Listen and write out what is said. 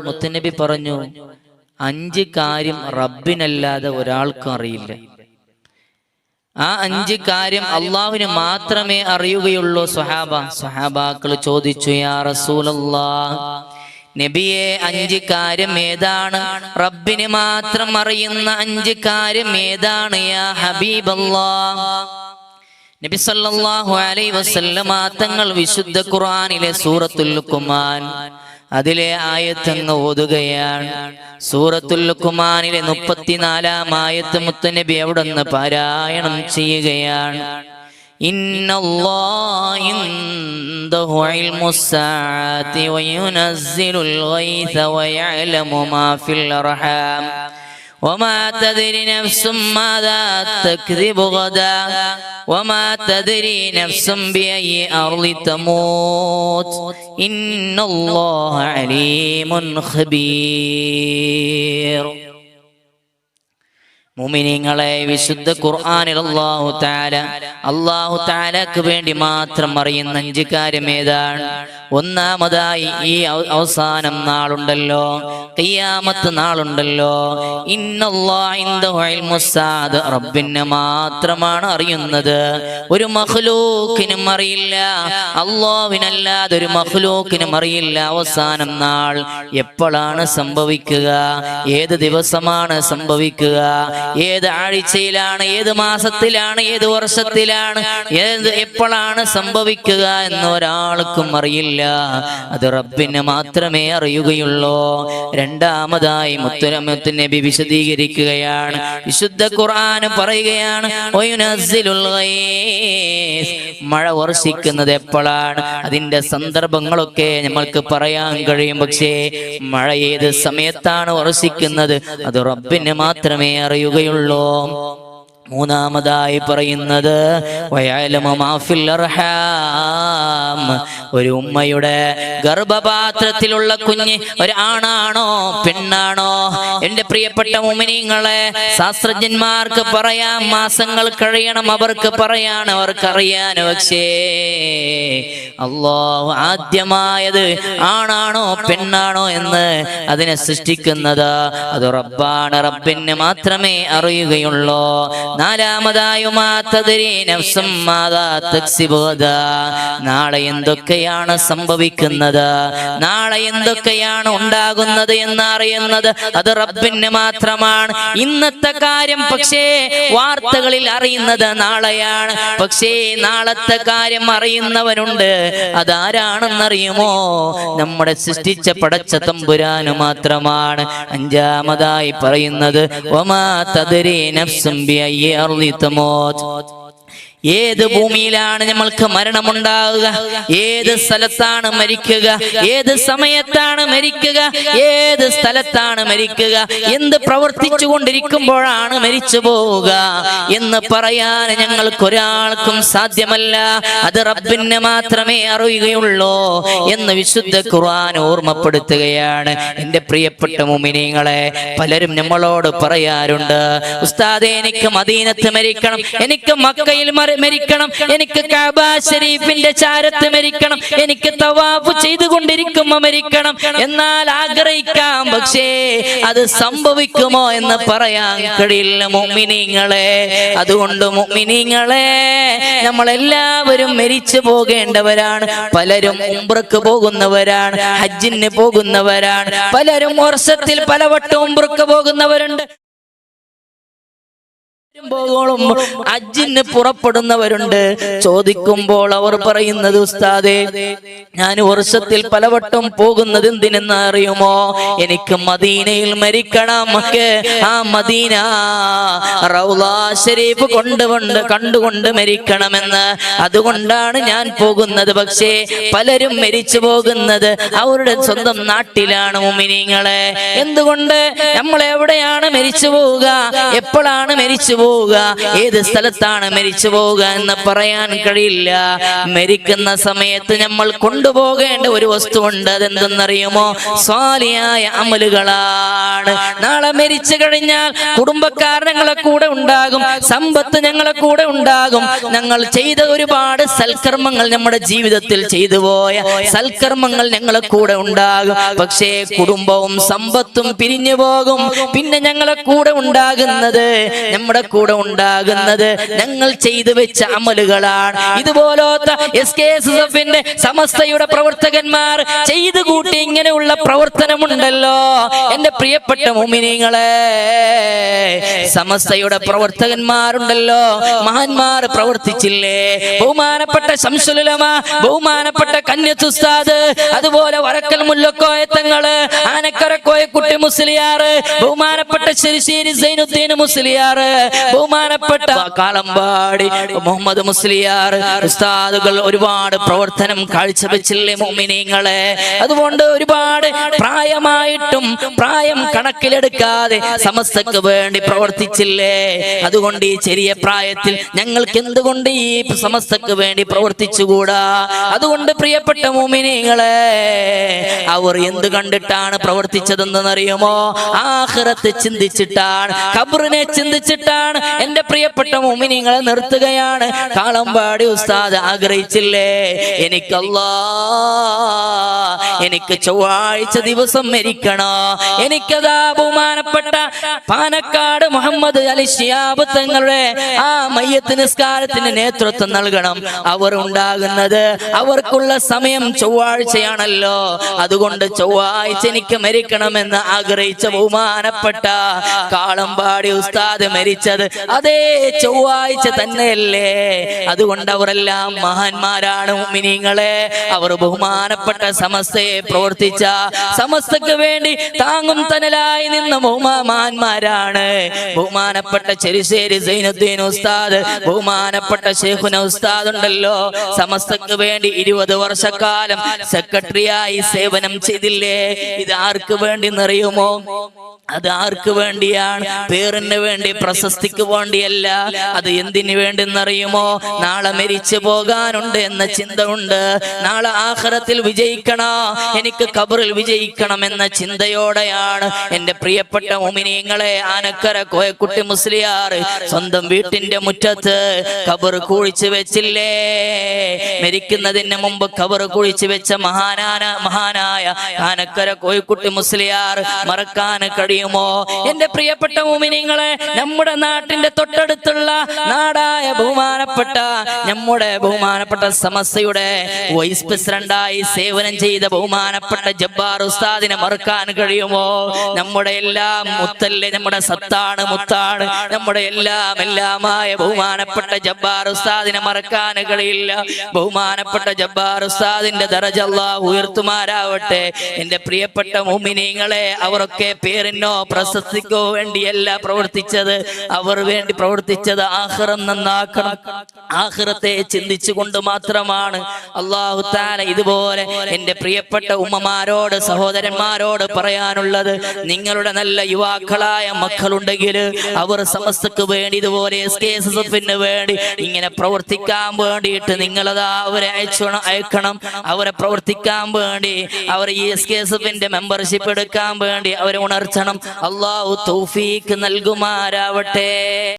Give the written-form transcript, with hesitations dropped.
മുത്തനബി പറഞ്ഞു, 5 കാര്യം റബ്ബിനല്ലാതെ ഒരാൾക്കും അറിയില്ല. ആ 5 കാര്യം അള്ളാഹുവിന് മാത്രമേ അറിയുകയുള്ളൂ. സ്വഹാബാക്കൾ ചോദിച്ചു, യാ റസൂലല്ലാഹ്, നബിയെ 5 കാര്യം ഏതാണ്? റബ്ബിന് മാത്രം അറിയുന്ന 5 കാര്യം ഏതാണ് യാ ഹബീബല്ലാഹ്? നബി സല്ലല്ലാഹു അലൈഹി വസല്ലമ തങ്ങൾ വിശുദ്ധ ഖുർആനിലെ സൂറത്തുൽ ലുഖ്മാൻ അതിലെ ആയത്തങ്ങ് ഓതുകയാണ്. സൂറത്തുൽ ലുഖ്മാനിലെ 34-ാം ആയത്ത് മുത്തനബി അവിടുന്ന് പാരായണം ചെയ്യുകയാണ്. ഇന്നല്ലാഹ ഇൻദഹു ഇൽമുസ്സാഅതി വയുനസ്സിലുൽ ഗൈസ വയഅലമു മാ ഫിൽ അർഹാം وما تدري نفس ماذا تكذب غدا وما تدري نفس بأي أرض تموت إن الله عليم خبير. മുഅ്മിനീങ്ങളെ, വിശുദ്ധ ഖുർആനിൽ അല്ലാഹു തആലക്ക് വേണ്ടി മാത്രം അറിയുന്ന 5 കാര്യം ഏതാണ്? ഒന്നാമതായി ഈ അവസാനം നാളുണ്ടല്ലോ, ഖിയാമത്ത് നാളുണ്ടല്ലോ. ഇന്നല്ലാഹ ഇൻദഹു ഇൽമുസ്സാഅ, റബ്ബിനെ മാത്രമാണ് അറിയുന്നത്. ഒരു മഖ്ലൂക്കിനും അറിയില്ല, അല്ലാഹുവിനല്ലാതെ ഒരു മഖ്ലൂക്കിനും അറിയില്ല അവസാനം നാൾ എപ്പോഴാണ് സംഭവിക്കുക, ഏത് ദിവസമാണ് സംഭവിക്കുക, ഏത് ആഴ്ചയിലാണ്, ഏത് മാസത്തിലാണ്, ഏത് വർഷത്തിലാണ്, എപ്പോഴാണ് സംഭവിക്കുക എന്ന് ഒരാൾക്കും അറിയില്ല. അത് റബ്ബിന് മാത്രമേ അറിയുകയുള്ളൂ. രണ്ടാമതായി മുത്തുനബി വിശദീകരിക്കുകയാണ്. വിശുദ്ധ ഖുർആൻ പറയുകയാണ്, മഴ വർഷിക്കുന്നത് എപ്പോഴാണ്? അതിന്റെ സന്ദർഭങ്ങളൊക്കെ നമ്മൾക്ക് പറയാൻ കഴിയും. പക്ഷേ മഴ ഏത് സമയത്താണ് വർഷിക്കുന്നത് അത് റബ്ബിന് മാത്രമേ അറിയുകയുള്ളൂ. മൂന്നാമതായി പറയുന്നത് ഒരു ഉമ്മയുടെ ഗർഭപാത്രത്തിലുള്ള കുഞ്ഞ് ഒരു ആണാണോ പെണ്ണാണോ? എന്റെ പ്രിയപ്പെട്ട മുഅ്മിനീങ്ങളെ, ശാസ്ത്രജ്ഞന്മാർക്ക് പറയാം, മാസങ്ങൾ കഴിയണം അവർക്ക് പറയാൻ, അവർക്കറിയാൻ. പക്ഷേ അല്ലാഹു ആദ്യമായത് ആണാണോ പെണ്ണാണോ എന്ന് അതിനെ സൃഷ്ടിക്കുന്നത് അത് റബ്ബാണ്. റബ്ബിന് മാത്രമേ അറിയുകയുള്ളൂ. നാലാമതായി നാളെ എന്തൊക്കെയാണ് സംഭവിക്കുന്നത്, നാളെ എന്തൊക്കെയാണ് ഉണ്ടാകുന്നത് എന്ന് അറിയുന്നത് അത് റബ്ബിന് മാത്രമാണ്. ഇന്നത്തെ കാര്യം പക്ഷേ വാർത്തകളിൽ അറിയുന്നത് നാളെയാണ്. പക്ഷേ നാളത്തെ കാര്യം അറിയുന്നവനുണ്ട്. അതാരാണെന്നറിയുമോ? നമ്മുടെ സൃഷ്ടിച്ച പടച്ച തമ്പുരാന് മാത്രമാണ്. അഞ്ചാമതായി പറയുന്നത് വമാ തദ്രി നഫ്സും ബിഅയ്യി അർളി തമൂത്. ഏത് ഭൂമിയിലാണ് നമ്മൾക്ക് മരണമുണ്ടാവുക, ഏത് സ്ഥലത്താണ് മരിക്കുക, ഏത് സമയത്താണ് മരിക്കുക, ഏത് സ്ഥലത്താണ് മരിക്കുക, എന്ത് പ്രവർത്തിച്ചു കൊണ്ടിരിക്കുമ്പോഴാണ് മരിച്ചു പോവുക എന്ന് പറയാൻ ഞങ്ങൾക്കൊരാൾക്കും സാധ്യമല്ല. അത് റബ്ബിന് മാത്രമേ അറിയുകയുള്ളൂ എന്ന് വിശുദ്ധ ഖുർആൻ ഓർമ്മപ്പെടുത്തുകയാണ്. എന്റെ പ്രിയപ്പെട്ട മുഅ്മിനീങ്ങളെ, പലരും നമ്മളോട് പറയാറുണ്ട്, ഉസ്താദേ എനിക്ക് മദീനത്ത് മരിക്കണം, എനിക്ക് മക്കയിൽ മരിക്കണം, എനിക്ക് കഅബ ശരീഫിന്റെ ചാരത്ത് മരിക്കണം, എനിക്ക് തവാഫ് ചെയ്തുകൊണ്ടിരിക്കുമ്പോൾ മരിക്കണം. എന്നാൽ ആഗ്രഹിക്കാം, പക്ഷേ അത് സംഭവിക്കുമോ എന്ന് പറയാൻ കഴിയില്ല മുഅ്മിനീങ്ങളെ. അതുകൊണ്ട് മുഅ്മിനീങ്ങളെ, നമ്മളെല്ലാവരും മരിച്ചു പോകേണ്ടവരാണ്. പലരും ഉംറക്ക് പോകുന്നവരാണ്, ഹജ്ജിന് പോകുന്നവരാണ്, പലരും വർഷത്തിൽ പലവട്ടം ഉംറക്ക് പോകുന്നവരുണ്ട്, ഹജ്ജിന് പുറപ്പെടുന്നവരുണ്ട്. ചോദിക്കുമ്പോൾ അവർ പറയുന്നത്, ഉസ്താദേ ഞാൻ വർഷത്തിൽ പലവട്ടം പോകുന്നത് എന്തിനെന്ന് അറിയുമോ? എനിക്ക് മദീനയിൽ മരിക്കണം, ആ മദീന റൗള ശരീഫ് കണ്ടുകൊണ്ട് മരിക്കണമെന്ന്. അതുകൊണ്ടാണ് ഞാൻ പോകുന്നത്. പക്ഷേ പലരും മരിച്ചു പോകുന്നത് അവരുടെ സ്വന്തം നാട്ടിലാണ്. മുഅ്മിനീങ്ങളെ, എന്തുകൊണ്ട്? നമ്മൾ എവിടെയാണ് മരിച്ചു പോവുക, എപ്പോഴാണ് മരിച്ചു പോവുക, ഏത് സ്ഥലത്താണ് മരിച്ചു പോവുക എന്ന് പറയാൻ കഴിയില്ല. മരിക്കുന്ന സമയത്ത് നമ്മൾ കൊണ്ടുപോകേണ്ട ഒരു വസ്തുവുണ്ട്. അതെന്തെന്നറിയുമോ? സ്വാലിഹായ അമലുകളാണ്. നാളെ മരിച്ചു കഴിഞ്ഞാൽ കുടുംബക്കാർ ഞങ്ങളെ കൂടെ ഉണ്ടാകും, സമ്പത്ത് ഞങ്ങളെ കൂടെ ഉണ്ടാകും. ഞങ്ങൾ ചെയ്ത ഒരുപാട് സൽക്കർമ്മങ്ങൾ, നമ്മുടെ ജീവിതത്തിൽ ചെയ്തു പോയ സൽക്കർമ്മങ്ങൾ ഞങ്ങളെ കൂടെ ഉണ്ടാകും. പക്ഷേ കുടുംബവും സമ്പത്തും പിരിഞ്ഞു പോകും. പിന്നെ ഞങ്ങളെ കൂടെ ഉണ്ടാകുന്നത്, നമ്മുടെ കൂടെ ഉണ്ടാകുന്നത് ഞങ്ങൾ ചെയ്തു വെച്ച അമലുകളാണ്. ഇതുപോലത്തെ SKSSFന്റെ സമസ്തയുടെ പ്രവർത്തകന്മാർ ചെയ്തു കൂട്ടി ഇങ്ങനെയുള്ള പ്രവർത്തനമുണ്ടല്ലോ. എന്റെ പ്രിയപ്പെട്ട മുഅ്മിനീങ്ങളെ, സമസ്തയുടെ പ്രവർത്തകന്മാരുണ്ടല്ലോ, മഹാന്മാർ പ്രവർത്തിച്ചില്ലേ? ബഹുമാനപ്പെട്ട ശംസുൽ ഉലമ, ബഹുമാനപ്പെട്ട കന്യത്ത് ഉസ്താദ്, അതുപോലെ വരക്കൽ മുല്ലക്കോയ തങ്ങള്, ആനക്കര കോയക്കുട്ടി മുസ്ലിയാർ, ബഹുമാനപ്പെട്ട ശിരിശ്ശേരി സൈനുദ്ദീൻ മുസ്ലിയാർ, ബഹുമാനപ്പെട്ട കാളമ്പാടി മുഹമ്മദ് മുസ്ലിയാർ, ഉസ്താദുകൾ ഒരുപാട് പ്രവർത്തനം കാഴ്ചവെച്ചില്ലേ മുഅ്മിനീങ്ങളെ? അതുകൊണ്ട് ഒരുപാട് പ്രായമായിട്ടും പ്രായം കണക്കിലെടുക്കാതെ സമസ്തക്ക് വേണ്ടി പ്രവർത്തിച്ചില്ലേ? അതുകൊണ്ട് ഈ ചെറിയ പ്രായത്തിൽ ഞങ്ങൾക്ക് എന്തുകൊണ്ട് ഈ സമസ്തക്ക് വേണ്ടി പ്രവർത്തിച്ചുകൂടാ? അതുകൊണ്ട് പ്രിയപ്പെട്ട മുഅ്മിനീങ്ങളെ, അവർ എന്ത് കണ്ടിട്ടാണ് പ്രവർത്തിച്ചതെന്നറിയുമോ? ആഖിറത്ത് ചിന്തിച്ചിട്ടാണ്, ഖബറിനെ ചിന്തിച്ചിട്ടാണ്. എന്റെ പ്രിയപ്പെട്ട മുഅ്മിനീങ്ങളെ, നിർത്തുകയാണ്. കാളമ്പാടി ഉസ്താദ് ആഗ്രഹിച്ചില്ലേ, എനിക്ക് ചൊവ്വാഴ്ച ദിവസം മരിക്കണോ, എനിക്കതാ ബഹുമാനപ്പെട്ട പാനക്കാട് മുഹമ്മദ് അലി ശിഹാബ് തങ്ങളുടെ ആ മയ്യത്ത് നിസ്കാരത്തിന് നേതൃത്വം നൽകണം. അവർ ഉണ്ടാകുന്നത്, അവർക്കുള്ള സമയം ചൊവ്വാഴ്ചയാണല്ലോ. അതുകൊണ്ട് ചൊവ്വാഴ്ച എനിക്ക് മരിക്കണമെന്ന് ആഗ്രഹിച്ച ബഹുമാനപ്പെട്ട കാളമ്പാടി ഉസ്താദ് മരിച്ചത് അതേ ചൊവ്വാഴ്ച തന്നെയല്ലേ? അതുകൊണ്ട് അവരെല്ലാം മഹാന്മാരാണ് മുഅ്മിനീങ്ങളെ. അവർ ബഹുമാനപ്പെട്ട സമസ്തയെ പ്രവർത്തിച്ച, സമസ്തക്ക് വേണ്ടി താങ്ങും തണലായി നിന്ന മഹാന്മാരാണ്. ബഹുമാനപ്പെട്ട ചെരിശ്ശേരി സൈനുദ്ദീൻ ഉസ്താദ്, ബഹുമാനപ്പെട്ട ശൈഖുന ഉസ്താദ് ഉണ്ടല്ലോ, സമസ്തക്ക് വേണ്ടി 20 വർഷക്കാലം സെക്രട്ടറിയായി സേവനം ചെയ്തില്ലേ? ഇത് ആർക്ക് വേണ്ടി എന്നറിയുമോ? അത് ആർക്ക് വേണ്ടിയാണ്? പേരിന് വേണ്ടി, പ്രശസ്തിക്ക് വേണ്ടിയല്ല. അത് എന്തിനു വേണ്ടി എന്നറിയുമോ? നാളെ മരിച്ചു പോകാനുണ്ട് എന്ന ചിന്ത ഉണ്ട്. നാളെ ആഖിറത്തിൽ വിജയിക്കണോ, എനിക്ക് ഖബറിൽ വിജയിക്കണം എന്ന ചിന്തയോടെയാണ്. എന്റെ പ്രിയപ്പെട്ട മുഅ്മിനീങ്ങളെ, ആനക്കര കോയക്കുട്ടി മുസ്ലിയാർ സ്വന്തം വീട്ടിന്റെ മുറ്റത്ത് ഖബർ കുഴിച്ചു വെച്ചില്ലേ? മരിക്കുന്നതിന് മുമ്പ് ഖബർ കുഴിച്ചു വെച്ച മഹാനായ ആനക്കര കോയക്കുട്ടി മുസ്ലിയാർ മറക്കാൻ കഴിയുമോ? എന്റെ പ്രിയപ്പെട്ട മുഅ്മിനീങ്ങളെ, നമ്മുടെ നാട്ടിന്റെ തൊട്ടടുത്തുള്ള നാടായ നമ്മുടെ ബഹുമാനപ്പെട്ട സമസ്തയുടെ വൈസ് പ്രസിഡന്റായി സേവനം ചെയ്ത ബഹുമാനപ്പെട്ട ജബ്ബാർ ഉസ്താദിനെ മറക്കാൻ കഴിയുമോ? നമ്മുടെ എല്ലാം മുത്തല്ലേ, നമ്മുടെ സത്താണ്, മുത്താണ്, നമ്മുടെ എല്ലാമായ ബഹുമാനപ്പെട്ട ജബ്ബാർ ഉസ്താദിനെ മറക്കാൻ കഴിയില്ല. ബഹുമാനപ്പെട്ട ജബ്ബാർ ഉസ്താദിന്റെ ദറജ അല്ലാഹു ഉയർത്തുമാരാവട്ടെ. എന്റെ പ്രിയപ്പെട്ട മുഅ്മിനീങ്ങളെ, അവരൊക്കെ പേരിനോ പ്രശസ്തിക്കോ വേണ്ടിയല്ല പ്രവർത്തിച്ചത്. അവർ വേണ്ടി പ്രവർത്തിച്ചത് ആഖിറം നന്നാക്കണം, ആഖിറത്തെ ചിന്തിച്ചുകൊണ്ട് മാത്രമാണ്. അല്ലാഹു തആല ഇതുപോലെ എന്റെ പ്രിയപ്പെട്ട ഉമ്മമാരോട്, സഹോദരന്മാരോട് പറയാനുള്ളത്, നിങ്ങളുടെ നല്ല യുവാക്കളായ മക്കളുണ്ടെങ്കിൽ അവർ സമസ്തക്ക് വേണ്ടി, ഇതുപോലെ SKSSFന് വേണ്ടി ഇങ്ങനെ പ്രവർത്തിക്കാൻ വേണ്ടിയിട്ട് നിങ്ങളതാ അവരെ അയക്കണം. അവരെ പ്രവർത്തിക്കാൻ വേണ്ടി, അവർ ഈ SKSSFന്റെ മെമ്പർഷിപ്പ് എടുക്കാൻ വേണ്ടി അവരെ ഉണർത്തണം. അല്ലാഹു തൗഫീഖ് നൽകുമാരാവട്ടെ.